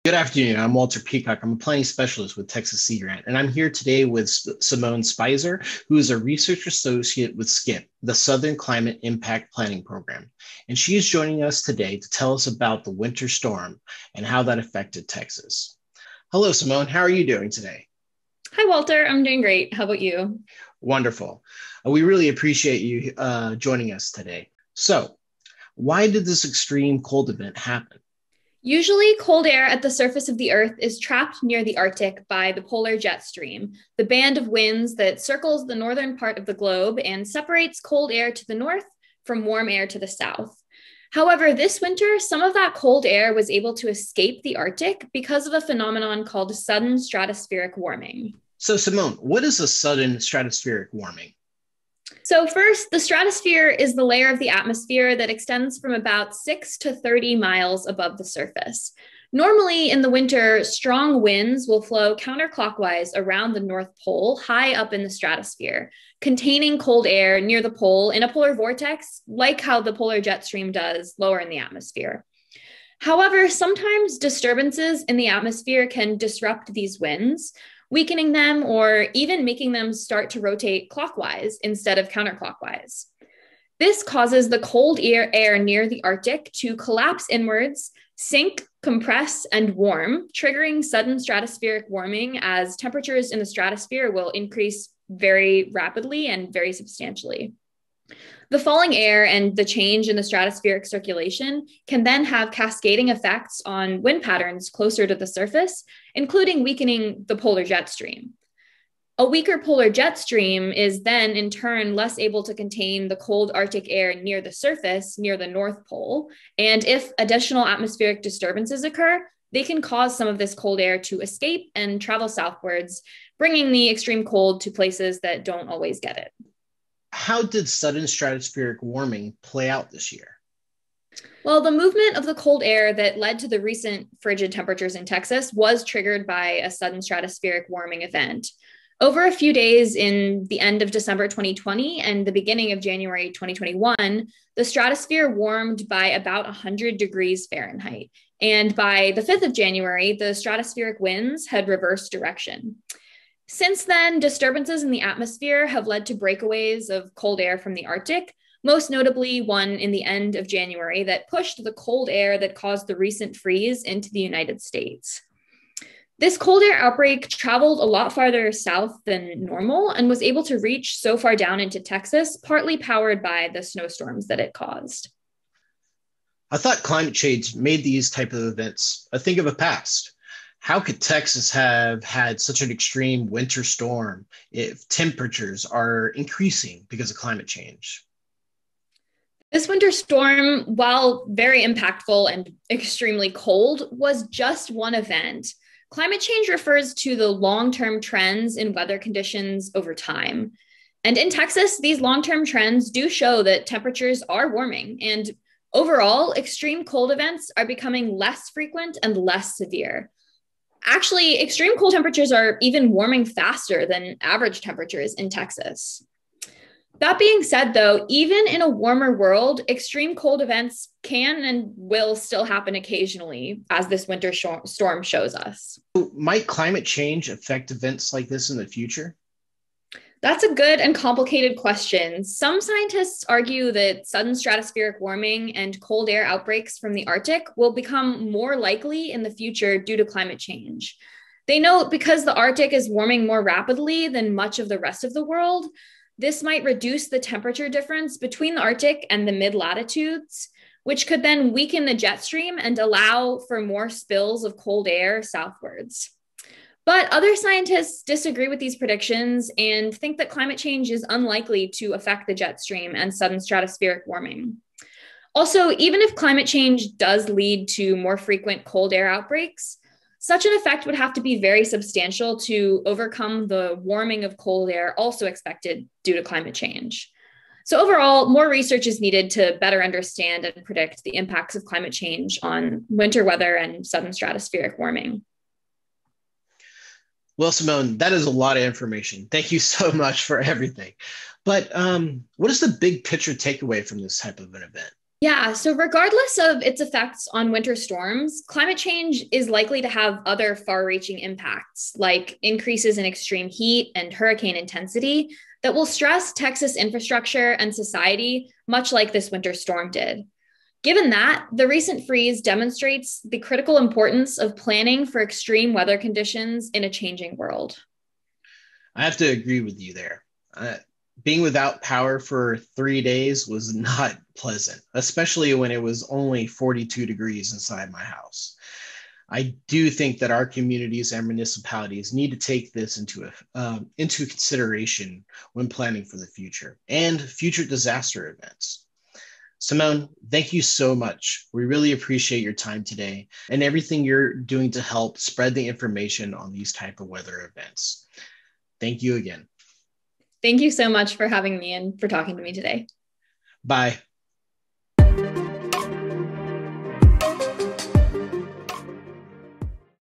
Good afternoon. I'm Walter Peacock. I'm a planning specialist with Texas Sea Grant, and I'm here today with Simone Spicer, who is a research associate with SCIP, the Southern Climate Impact Planning Program. And she is joining us today to tell us about the winter storm and how that affected Texas. Hello, Simone. How are you doing today? Hi, Walter. I'm doing great. How about you? Wonderful. We really appreciate you joining us today. So, why did this extreme cold event happen? Usually, cold air at the surface of the Earth is trapped near the Arctic by the polar jet stream, the band of winds that circles the northern part of the globe and separates cold air to the north from warm air to the south. However, this winter, some of that cold air was able to escape the Arctic because of a phenomenon called sudden stratospheric warming. So, Simone, what is a sudden stratospheric warming? So, first, the stratosphere is the layer of the atmosphere that extends from about 6 to 30 miles above the surface. Normally, in the winter, strong winds will flow counterclockwise around the North Pole, high up in the stratosphere, containing cold air near the pole in a polar vortex, like how the polar jet stream does lower in the atmosphere. However, sometimes disturbances in the atmosphere can disrupt these winds, weakening them or even making them start to rotate clockwise instead of counterclockwise. This causes the cold air near the Arctic to collapse inwards, sink, compress, and warm, triggering sudden stratospheric warming as temperatures in the stratosphere will increase very rapidly and very substantially. The falling air and the change in the stratospheric circulation can then have cascading effects on wind patterns closer to the surface, including weakening the polar jet stream. A weaker polar jet stream is then, in turn, less able to contain the cold Arctic air near the surface, near the North Pole. And if additional atmospheric disturbances occur, they can cause some of this cold air to escape and travel southwards, bringing the extreme cold to places that don't always get it. How did sudden stratospheric warming play out this year? Well, the movement of the cold air that led to the recent frigid temperatures in Texas was triggered by a sudden stratospheric warming event. Over a few days in the end of December 2020 and the beginning of January 2021, the stratosphere warmed by about 100 degrees Fahrenheit. And by the 5th of January, the stratospheric winds had reversed direction. Since then, disturbances in the atmosphere have led to breakaways of cold air from the Arctic, most notably one in the end of January that pushed the cold air that caused the recent freeze into the United States. This cold air outbreak traveled a lot farther south than normal and was able to reach so far down into Texas, partly powered by the snowstorms that it caused. I thought climate change made these type of events a thing of the past. How could Texas have had such an extreme winter storm if temperatures are increasing because of climate change? This winter storm, while very impactful and extremely cold, was just one event. Climate change refers to the long-term trends in weather conditions over time. And in Texas, these long-term trends do show that temperatures are warming, and overall, extreme cold events are becoming less frequent and less severe. Actually, extreme cold temperatures are even warming faster than average temperatures in Texas. That being said, though, even in a warmer world, extreme cold events can and will still happen occasionally, as this winter storm shows us. Might climate change affect events like this in the future? That's a good and complicated question. Some scientists argue that sudden stratospheric warming and cold air outbreaks from the Arctic will become more likely in the future due to climate change. They note because the Arctic is warming more rapidly than much of the rest of the world, this might reduce the temperature difference between the Arctic and the mid-latitudes, which could then weaken the jet stream and allow for more spills of cold air southwards. But other scientists disagree with these predictions and think that climate change is unlikely to affect the jet stream and sudden stratospheric warming. Also, even if climate change does lead to more frequent cold air outbreaks, such an effect would have to be very substantial to overcome the warming of cold air also expected due to climate change. So overall, more research is needed to better understand and predict the impacts of climate change on winter weather and sudden stratospheric warming. Well, Simone, that is a lot of information. Thank you so much for everything. But what is the big picture takeaway from this type of an event? Yeah, so regardless of its effects on winter storms, climate change is likely to have other far reaching impacts, like increases in extreme heat and hurricane intensity, that will stress Texas infrastructure and society, much like this winter storm did. Given that, the recent freeze demonstrates the critical importance of planning for extreme weather conditions in a changing world. I have to agree with you there. Being without power for 3 days was not pleasant, especially when it was only 42 degrees inside my house. I do think that our communities and municipalities need to take this into consideration when planning for the future and future disaster events. Simone, thank you so much. We really appreciate your time today and everything you're doing to help spread the information on these type of weather events. Thank you again. Thank you so much for having me and for talking to me today. Bye.